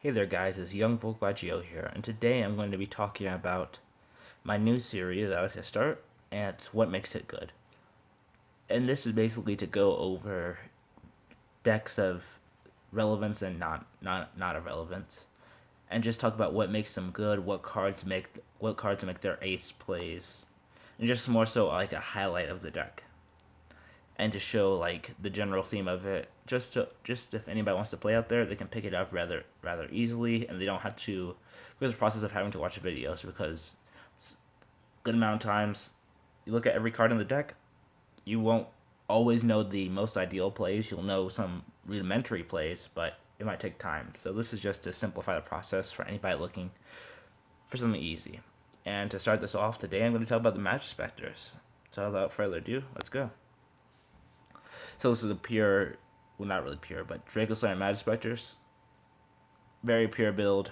Hey there guys, it's Young Volkwaggio here, and today I'm going to be talking about my new series that I like to start, and it's What Makes It Good. And this is basically to go over decks of relevance and not irrelevance, and just talk about what makes them good, what cards make their ace plays, and just more so like a highlight of the deck, and to show like the general theme of it. Just if anybody wants to play out there, they can pick it up rather easily, and they don't have to go through the process of having to watch videos because good amount of times you look at every card in the deck, you won't always know the most ideal plays. You'll know some rudimentary plays, but it might take time. So this is just to simplify the process for anybody looking for something easy. And to start this off today, I'm going to talk about the Majespecters. So without further ado, let's go. So this is a pure, well, not really pure, but Draco Slayer Majespecters. Very pure build.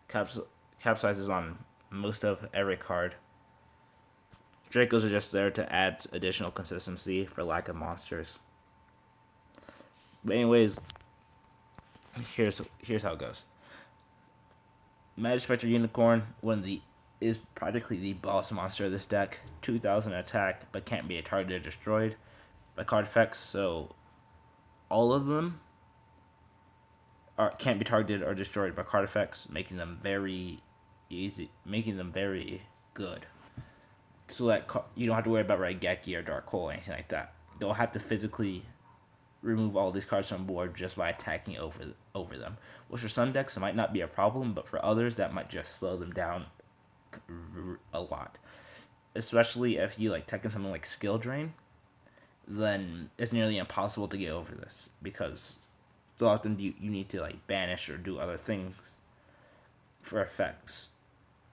Capsizes on most of every card. Dracos are just there to add additional consistency for lack of monsters. But anyways, here's how it goes. Majespecter Unicorn is practically the boss monster of this deck. 2,000 attack, but can't be targeted or destroyed by card effects. So all of them can't be targeted or destroyed by card effects, making them very good. So that you don't have to worry about Raigeki or Dark Hole or anything like that. They'll have to physically remove all these cards from board just by attacking over them. Which for some decks it might not be a problem, but for others that might just slow them down a lot. Especially if you like taking something like Skill Drain, then it's nearly impossible to get over this because so often you need to like banish or do other things for effects.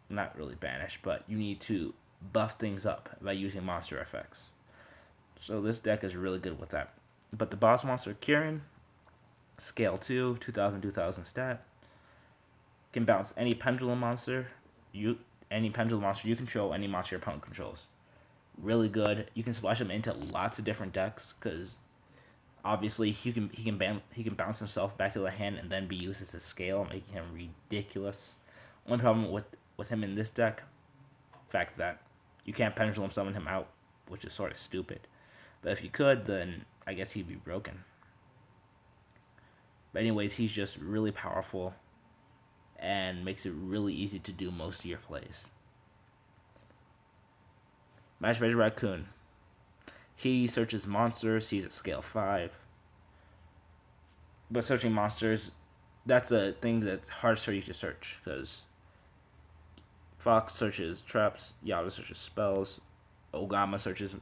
Not really banish, but you need to buff things up by using monster effects. So this deck is really good with that. But the boss monster Kieran, scale 2, 2000 stat, can bounce any pendulum monster you control, any monster your opponent controls. Really good. You can splash him into lots of different decks because obviously he can bounce himself back to the hand and then be used as a scale, making him ridiculous. Only problem with him in this deck, fact that you can't pendulum summon him out, which is sort of stupid. But if you could, then I guess he'd be broken. But anyways, he's just really powerful and makes it really easy to do most of your plays. Majespecter Raccoon. He searches monsters. He's at scale 5. But searching monsters, that's a thing that's hard for you to search because Fox searches traps, Yada searches spells, Ogama searches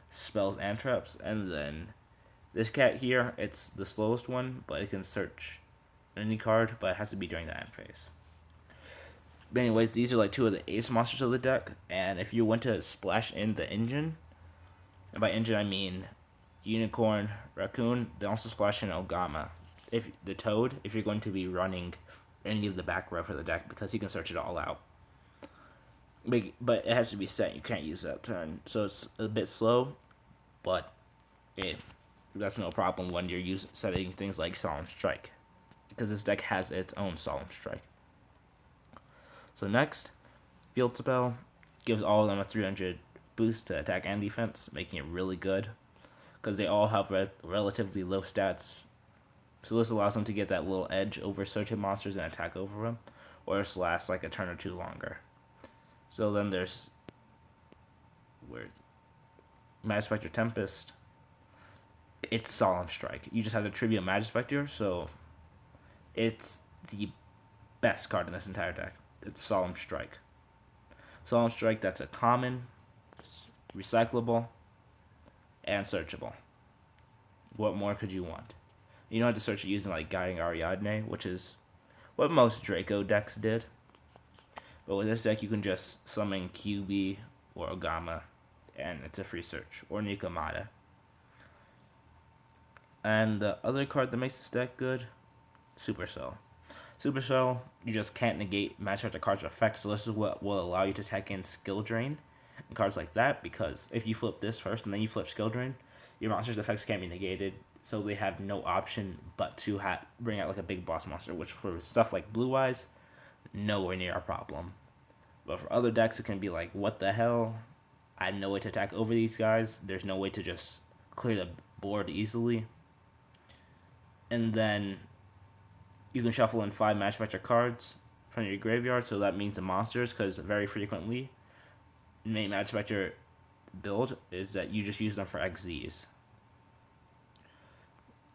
spells and traps, and then this cat here, it's the slowest one, but it can search any card, but it has to be during the end phase. But anyways, these are like two of the ace monsters of the deck, and if you want to splash in the engine, and by engine I mean Unicorn, Raccoon, they also splash in Ogama. If you're going to be running any of the back row for the deck, because he can search it all out. But it has to be set. You can't use that turn, so it's a bit slow, but that's no problem when you're setting things like Solemn Strike, because this deck has its own Solemn Strike. So next, Field Spell gives all of them a 300 boost to attack and defense, making it really good, because they all have relatively low stats. So this allows them to get that little edge over certain monsters and attack over them, or just last like a turn or two longer. So then there's Majespecter Tempest. It's Solemn Strike. You just have to tribute Majespecter, so it's the best card in this entire deck. It's Solemn Strike. Solemn Strike, that's a common, recyclable, and searchable. What more could you want? You don't have to search it using like Guiding Ariadne, which is what most Draco decks did. But with this deck, you can just summon QB or Ogama, and it's a free search, or Nikomata. And the other card that makes this deck good, Supercell. Supercell, you just can't negate match after cards effects, so this is what will allow you to attack in Skill Drain and cards like that, because if you flip this first and then you flip Skill Drain, your monster's effects can't be negated, so they have no option but to bring out like a big boss monster, which for stuff like Blue Eyes, nowhere near a problem. But for other decks, it can be like, what the hell? I had no way to attack over these guys. There's no way to just clear the board easily. And then you can shuffle in 5 Majespecter cards from your graveyard, so that means the monsters, because very frequently, main Majespecter build is that you just use them for XZs.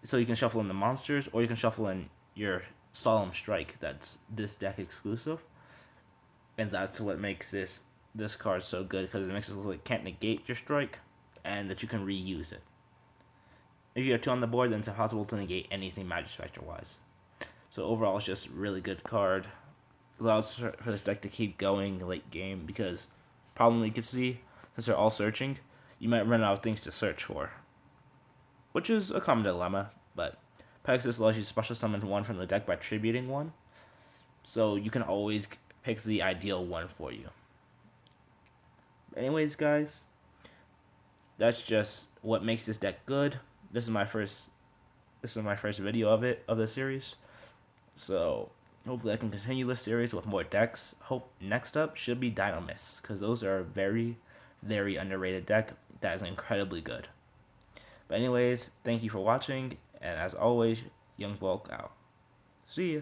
So you can shuffle in the monsters, or you can shuffle in your Solemn Strike. That's this deck exclusive, and that's what makes this card so good, because it makes it look like it can't negate your strike, and that you can reuse it. If you have 2 on the board, then it's impossible to negate anything Majespecter wise. So overall, it's just a really good card. It allows for this deck to keep going late game, because problem you can see, since they're all searching, you might run out of things to search for, which is a common dilemma. But Pegasus allows you to special summon 1 from the deck by tributing 1, so you can always pick the ideal one for you. Anyways, guys, that's just what makes this deck good. This is my first video of the series. So hopefully I can continue this series with more decks. Hope next up should be Dynamists, because those are a very, very underrated deck that is incredibly good. But anyways, thank you for watching, and as always, Young Volk out. See ya.